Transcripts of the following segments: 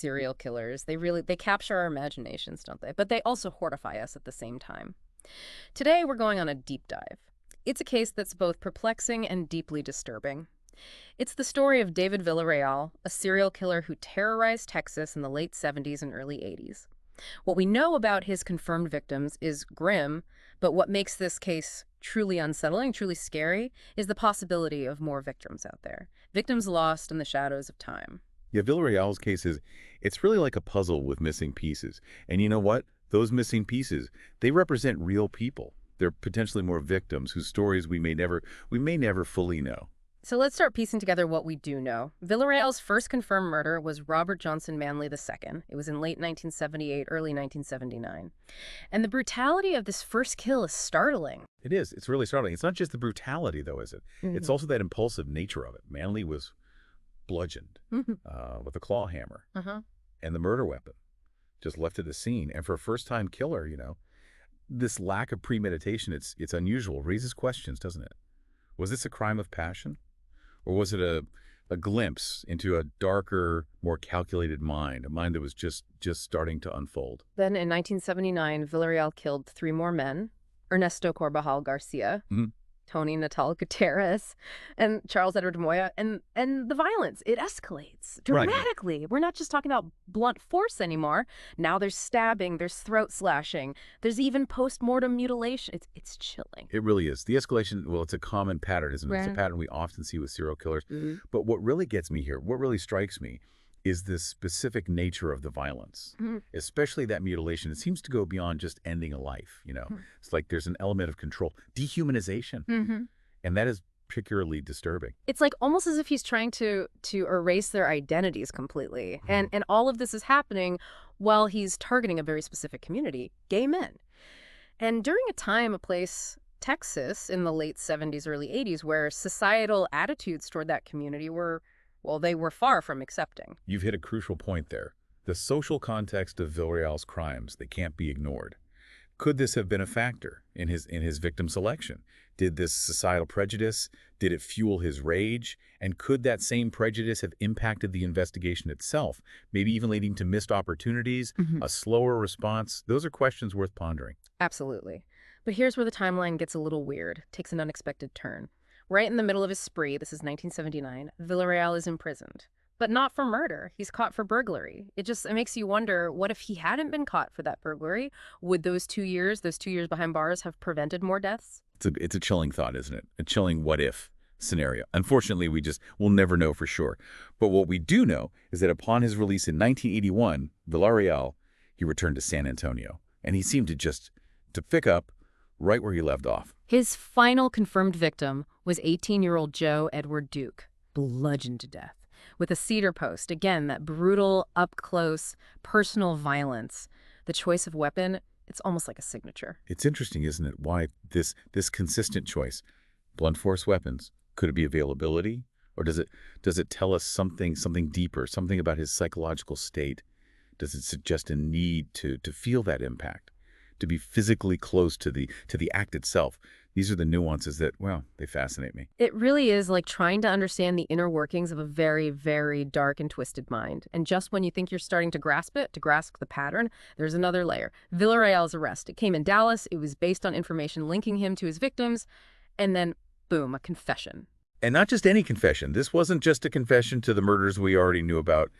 serial killers. They capture our imaginations, don't they? But they also horrify us at the same time. Today, we're going on a deep dive. It's a case that's both perplexing and deeply disturbing. It's the story of David Villarreal, a serial killer who terrorized Texas in the late 70s and early 80s. What we know about his confirmed victims is grim, but what makes this case truly unsettling, truly scary, is the possibility of more victims out there. Victims lost in the shadows of time. Yeah, Villarreal's case it's really like a puzzle with missing pieces. And you know what? Those missing pieces, they represent real people. They're potentially more victims whose stories we may never fully know. So let's start piecing together what we do know. Villarreal's first confirmed murder was Robert Johnson Manley II. It was in late 1978, early 1979. And the brutality of this first kill is startling. It is. It's really startling. It's not just the brutality, though, is it? It's also that impulsive nature of it. Manley was bludgeoned with a claw hammer and the murder weapon just left at the scene. And for a first-time killer, this lack of premeditation, it's unusual. Raises questions, doesn't it? Was this a crime of passion? Or was it a glimpse into a darker, more calculated mind, a mind that was just starting to unfold? Then in 1979, Villarreal killed 3 more men: Ernesto Corbajal Garcia, Tony Natal Gutierrez, and Charles Edward Moya. And the violence, it escalates dramatically. Right. We're not just talking about blunt force anymore. Now there's stabbing, there's throat slashing, there's even post-mortem mutilation. It's chilling. It really is. The escalation, well, it's a common pattern, isn't it? Right. It's a pattern we often see with serial killers. But what really gets me here, what really strikes me, is the specific nature of the violence, especially that mutilation. It seems to go beyond just ending a life, It's like there's an element of control, dehumanization, and that is particularly disturbing. It's like almost as if he's trying to erase their identities completely. And all of this is happening while he's targeting a very specific community, gay men. And during a time, a place, Texas, in the late 70s, early 80s, where societal attitudes toward that community were, well, they were far from accepting. You've hit a crucial point there. The social context of Villarreal's crimes, they can't be ignored. Could this have been a factor in his victim selection? Did this societal prejudice, did it fuel his rage? And could that same prejudice have impacted the investigation itself, maybe even leading to missed opportunities, a slower response? Those are questions worth pondering. Absolutely. But here's where the timeline gets a little weird, takes an unexpected turn. Right in the middle of his spree, this is 1979, Villarreal is imprisoned. But not for murder. He's caught for burglary. It makes you wonder, what if he hadn't been caught for that burglary? Would those 2 years behind bars, have prevented more deaths? It's a chilling thought, isn't it? A chilling what-if scenario. Unfortunately, we'll never know for sure. But what we do know is that upon his release in 1981, Villarreal, he returned to San Antonio. And he seemed to pick up right where he left off. His final confirmed victim was 18-year-old Joe Edward Duke, bludgeoned to death with a cedar post. Again, that brutal, up-close, personal violence. The choice of weapon, it's almost like a signature. It's interesting, isn't it, why this consistent choice? Blunt force weapons. Could it be availability? Or does it tell us something deeper, something about his psychological state? Does it suggest a need to feel that impact, to be physically close to the act itself? These are the nuances that, well, they fascinate me. It really is like trying to understand the inner workings of a very, very dark and twisted mind. And just when you think you're starting to grasp the pattern, there's another layer. Villarreal's arrest. It came in Dallas. It was based on information linking him to his victims. And then, boom, a confession. And not just any confession. This wasn't just a confession to the murders we already knew about.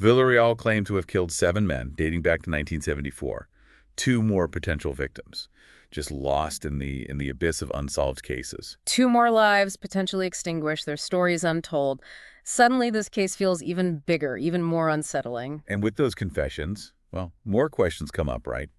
Villarreal claimed to have killed 7 men, dating back to 1974. 2 more potential victims, just lost in the abyss of unsolved cases. 2 more lives potentially extinguished, their stories untold. Suddenly, this case feels even bigger, even more unsettling. And with those confessions, well, more questions come up, right?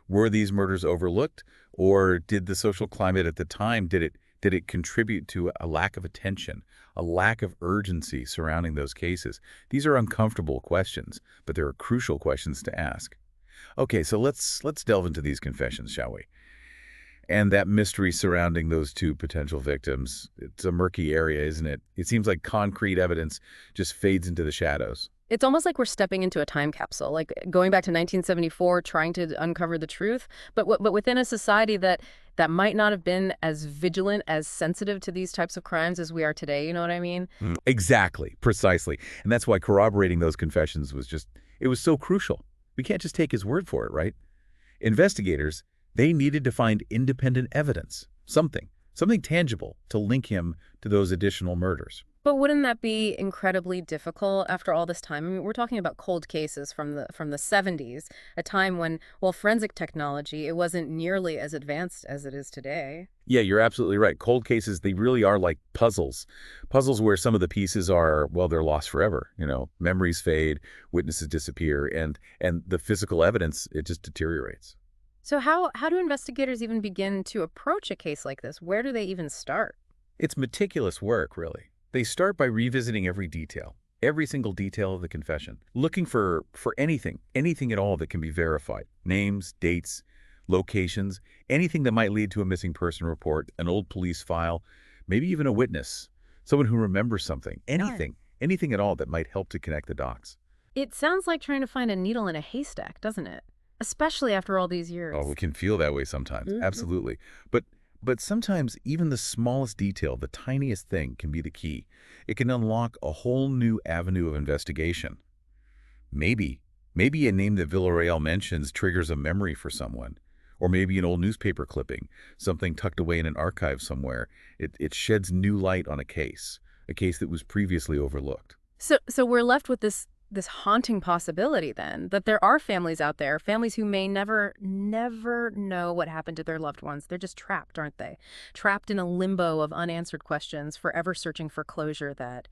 Were these murders overlooked, or did the social climate at the time, did it contribute to a lack of attention, a lack of urgency surrounding those cases? These are uncomfortable questions, but they're crucial questions to ask. Okay, so let's delve into these confessions, shall we? And that mystery surrounding those 2 potential victims, it's a murky area, isn't it? It seems like concrete evidence just fades into the shadows. It's almost like we're stepping into a time capsule, like going back to 1974, trying to uncover the truth, but within a society that might not have been as vigilant, as sensitive to these types of crimes as we are today, you know what I mean? Exactly, precisely. And that's why corroborating those confessions was It was so crucial. We can't just take his word for it, right? Investigators, they needed to find independent evidence, something tangible to link him to those additional murders. But wouldn't that be incredibly difficult after all this time? I mean, we're talking about cold cases from the 70s, a time when, well, forensic technology, it wasn't nearly as advanced as it is today. Yeah, you're absolutely right. Cold cases, they really are like puzzles. Puzzles where some of the pieces are, well, they're lost forever. Memories fade, witnesses disappear, and the physical evidence, it just deteriorates. So how do investigators even begin to approach a case like this? Where do they even start? It's meticulous work, really. They start by revisiting every detail, every single detail of the confession, looking for anything at all that can be verified. Names, dates, locations, anything that might lead to a missing person report, an old police file, maybe even a witness, someone who remembers something, Sure. anything at all that might help to connect the dots. It sounds like trying to find a needle in a haystack, doesn't it? Especially after all these Oh, years. it can feel that way sometimes. Mhm. Absolutely. But sometimes even the smallest detail, the tiniest thing can be the key. It can unlock a whole new avenue of investigation. Maybe, maybe a name that Villarreal mentions triggers a memory for someone. Or maybe an old newspaper clipping, something tucked away in an archive somewhere. It sheds new light on a case that was previously overlooked. So we're left with this haunting possibility then that there are families out there, families who may never know what happened to their loved ones. They're just trapped, aren't they? Trapped in a limbo of unanswered questions, forever searching for closure that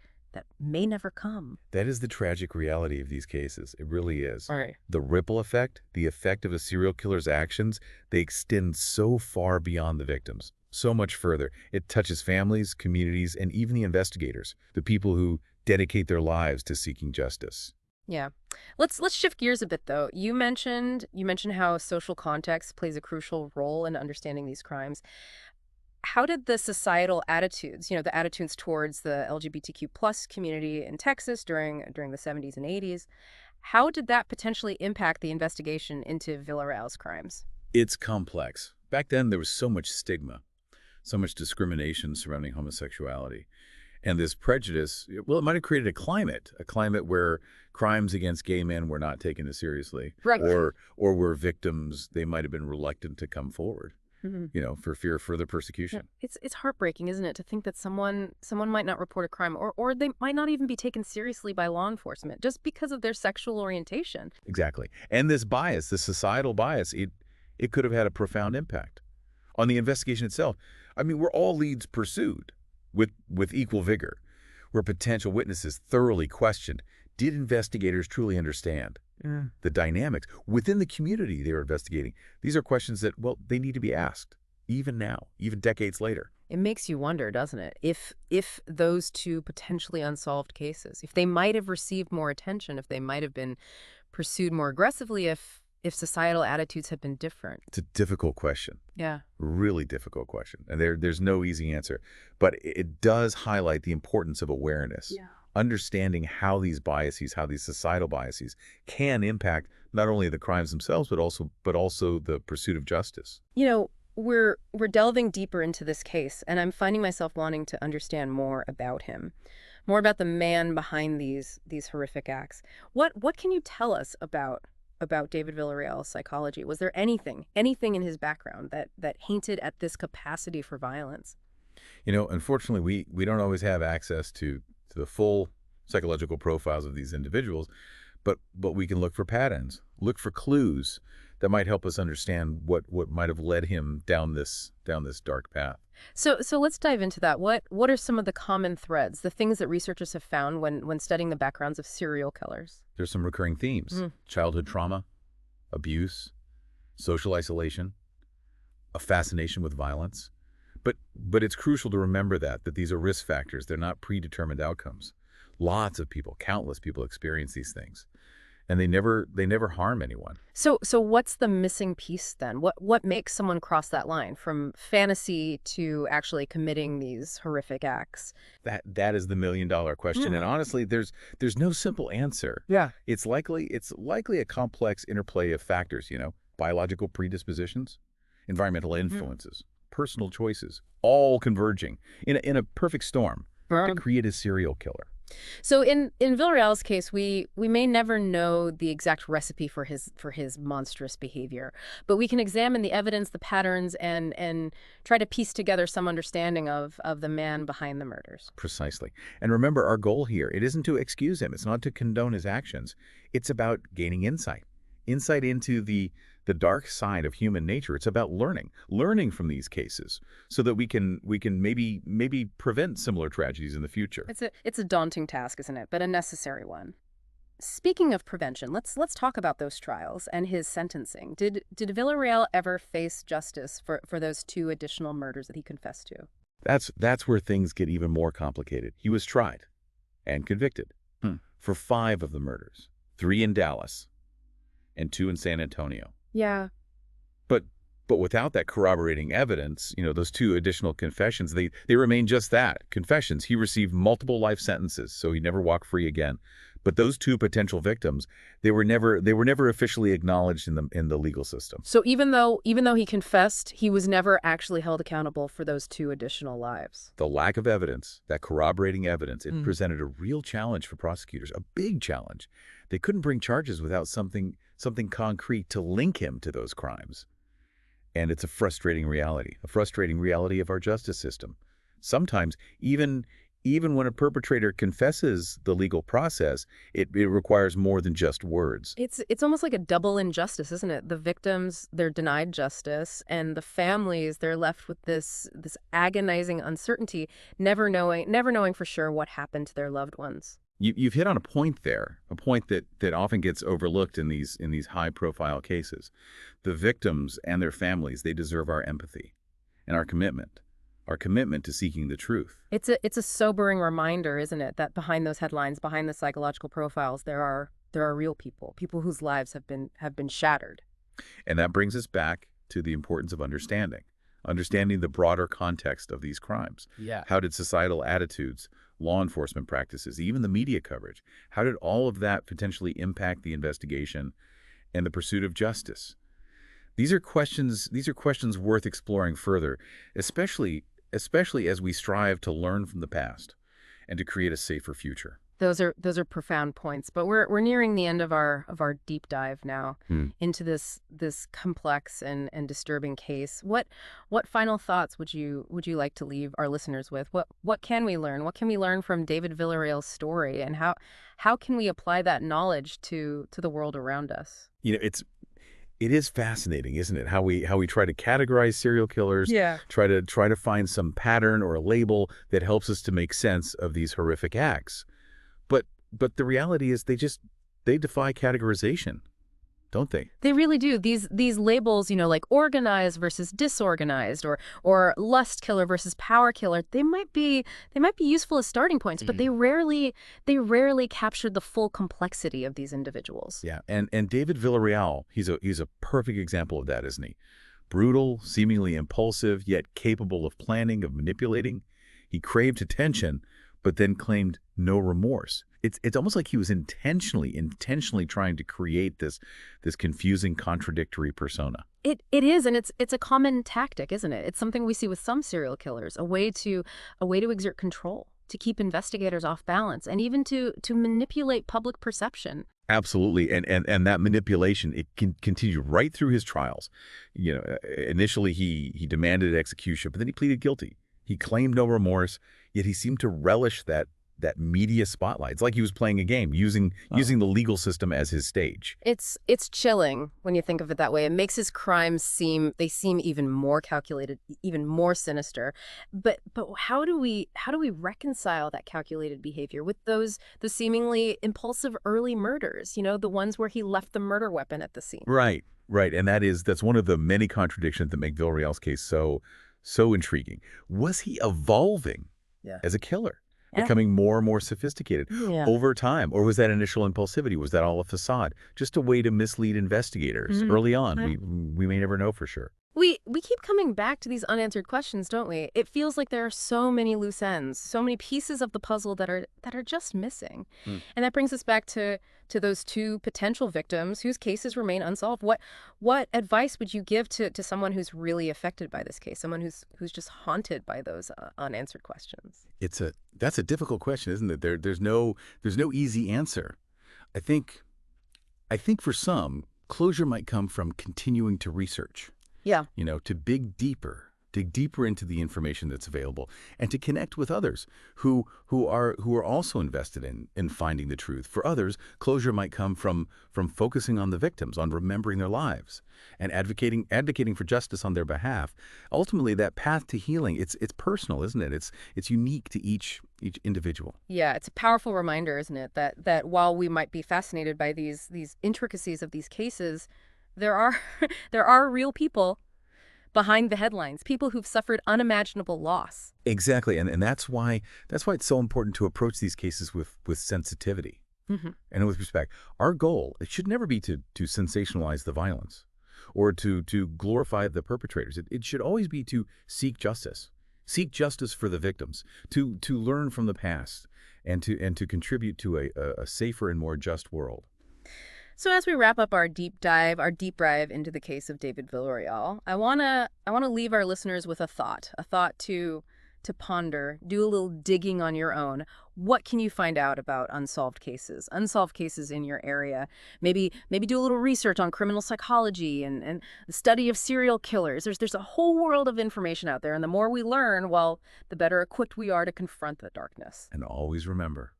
may never come. That is the tragic reality of these cases. It really is. All right. The ripple effect, the effect of a serial killer's actions, they extend so far beyond the victims, so much further. It touches families, communities, and even the investigators, the people who dedicate their lives to seeking justice. Yeah. Let's shift gears a bit though. You mentioned how social context plays a crucial role in understanding these crimes. How did the societal attitudes, the attitudes towards the LGBTQ plus community in Texas during the 70s and 80s, how did that potentially impact the investigation into Villarreal's crimes? It's complex. Back then, there was so much stigma, so much discrimination surrounding homosexuality. And this prejudice, well, it might have created a climate where crimes against gay men were not taken as seriously, Right. or where victims, they might have been reluctant to come forward, Mhm. for fear of further Yeah. persecution. It's heartbreaking, isn't it, to think that someone might not report a crime or they might not even be taken seriously by law enforcement just because of their sexual orientation. Exactly. And this bias, this societal bias, it could have had a profound impact on the investigation itself. I mean, were all leads pursued with equal vigor? Were potential witnesses thoroughly questioned? Did investigators truly understand the dynamics within the community they were investigating? These are questions that, well, they need to be asked, even now, even decades later. It makes you wonder, doesn't it? If those two potentially unsolved cases, if they might have received more attention, if they might have been pursued more aggressively, if societal attitudes had been different. It's a difficult question, Yeah. really difficult question. And there's no easy answer. But it does highlight the importance of awareness, Yeah. understanding how these biases, how these societal biases can impact not only the crimes themselves, but also the pursuit of justice. We're delving deeper into this case, and I'm finding myself wanting to understand more about him, more about the man behind these horrific acts. What can you tell us about David Villarreal's psychology? Was there anything in his background that hinted at this capacity for violence? Unfortunately, we don't always have access to the full psychological profiles of these individuals, but we can look for patterns, look for clues that might help us understand what might have led him down this dark path. So let's dive into that. What are some of the common threads, the things that researchers have found when studying the backgrounds of serial killers? There's some recurring themes: Mm. childhood trauma, abuse, social isolation, a fascination with violence. But it's crucial to remember that these are risk factors. They're not predetermined outcomes. Lots of people, countless people experience these things, and they never harm anyone. So what's the missing piece then? What makes someone cross that line from fantasy to actually committing these horrific acts? That is the million-dollar question, and Mm. honestly, there's no simple answer. Yeah. It's likely a complex interplay of factors, biological predispositions, environmental influences, personal choices, all converging in a perfect storm to create a serial killer. So in Villarreal's case, we may never know the exact recipe for his monstrous behavior, but we can examine the evidence, the patterns, and try to piece together some understanding of the man behind the murders. Precisely. And remember, our goal here, it isn't to excuse him. It's not to condone his actions. It's about gaining insight. Insight into the dark side of human nature. It's about learning from these cases so that we can maybe prevent similar tragedies in the future. It's a daunting task, isn't it? But a necessary one. Speaking of prevention, let's talk about those trials and his sentencing. Did Villarreal ever face justice for those 2 additional murders that he confessed to? That's where things get even more complicated. He was tried and convicted for 5 of the murders, 3 in Dallas and 2 in San Antonio. Yeah. But without that corroborating evidence, those 2 additional confessions, they remain just that, confessions. He received multiple life sentences, so he never walked free again. But those 2 potential victims, they were never officially acknowledged in the legal system. So even though he confessed, he was never actually held accountable for those 2 additional lives. The lack of evidence, that corroborating evidence, it presented a real challenge for prosecutors, a big challenge. They couldn't bring charges without something concrete to link him to those crimes. And it's a frustrating reality of our justice system. Sometimes, even when a perpetrator confesses the legal process, it requires more than just words. It's almost like a double injustice, isn't it? The victims, they're denied justice, and the families, they're left with this agonizing uncertainty, never knowing for sure what happened to their loved ones. You've hit on a point there, a point that often gets overlooked in these high-profile cases. The victims and their families, they deserve our empathy and our commitment to seeking the truth. It's a sobering reminder, isn't it, that behind those headlines, behind the psychological profiles, there are real people whose lives have been shattered. And that brings us back to the importance of understanding the broader context of these crimes. Yeah. How did societal attitudes, law enforcement practices, even the media coverage, how did all of that potentially impact the investigation and the pursuit of justice? These are questions worth exploring further, especially as we strive to learn from the past and to create a safer future. Those are profound points, but we're nearing the end of our deep dive now into this complex and disturbing case. What final thoughts would you like to leave our listeners with? What can we learn? What can we learn from David Villarreal's story, and how can we apply that knowledge to the world around us? It is fascinating, isn't it? How we try to categorize serial killers, Yeah. try to find some pattern or a label that helps us to make sense of these horrific acts. But the reality is they defy categorization, don't they? They really do. These labels, like organized versus disorganized, or lust killer versus power killer, they might be useful as starting points, but they rarely captured the full complexity of these individuals. Yeah, and David Villarreal, he's a perfect example of that, isn't he? Brutal, seemingly impulsive, yet capable of planning, of manipulating. He craved attention, but then claimed no remorse. It's almost like he was intentionally trying to create this confusing, contradictory persona. It is, and it's a common tactic, isn't it? It's something we see with some serial killers, a way to exert control, to keep investigators off balance, and even to manipulate public perception. Absolutely, and that manipulation, it can continue right through his trials. Initially he demanded execution, but then he pleaded guilty. He claimed no remorse, yet he seemed to relish that media spotlight. It's like he was playing a game, using the legal system as his stage. It's chilling when you think of it that way. It makes his crimes seem even more calculated, even more sinister. But how do we reconcile that calculated behavior with those the impulsive early murders? The ones where he left the murder weapon at the scene. Right, and that's one of the many contradictions that make Villarreal's case so intriguing. Was he evolving as a killer? Becoming more and more sophisticated over time? Or was that initial impulsivity, was that all a facade? Just a way to mislead investigators early on? We may never know for sure. We keep coming back to these unanswered questions, don't we? It feels like there are so many loose ends, so many pieces of the puzzle that are just missing. And that brings us back to to those two potential victims whose cases remain unsolved. What advice would you give to someone who's really affected by this case, someone who's just haunted by those unanswered questions? That's a difficult question, isn't it? There's no easy answer. I think I think for some, closure might come from continuing to research, Yeah. to dig deeper into the information that's available, and to connect with others who are also invested in finding the truth. For others, closure might come from focusing on the victims, on remembering their lives, and advocating for justice on their behalf. Ultimately, that path to healing, it's personal, isn't it? It's unique to each individual. Yeah, it's a powerful reminder, isn't it, that while we might be fascinated by these intricacies of these cases, there are there are real people behind the headlines, people who've suffered unimaginable loss. Exactly, and that's why it's so important to approach these cases with sensitivity Hmm. and with respect. Our goal, it should never be to sensationalize the violence or to glorify the perpetrators. It should always be to seek justice for the victims, to learn from the past, and to contribute to a safer and more just world. So as we wrap up our deep dive into the case of David Villarreal, I wanna leave our listeners with a thought to ponder, do a little digging on your own. What can you find out about unsolved cases in your area? Maybe do a little research on criminal psychology and the study of serial killers. There's a whole world of information out there, and the more we learn, well, the better equipped we are to confront the darkness. And always remember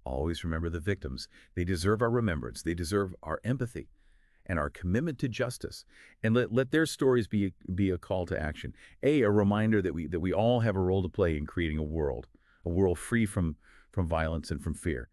the victims. They deserve our remembrance. They deserve our empathy and our commitment to justice. And let their stories be a call to action. A reminder that we all have a role to play in creating a world free from violence and from fear.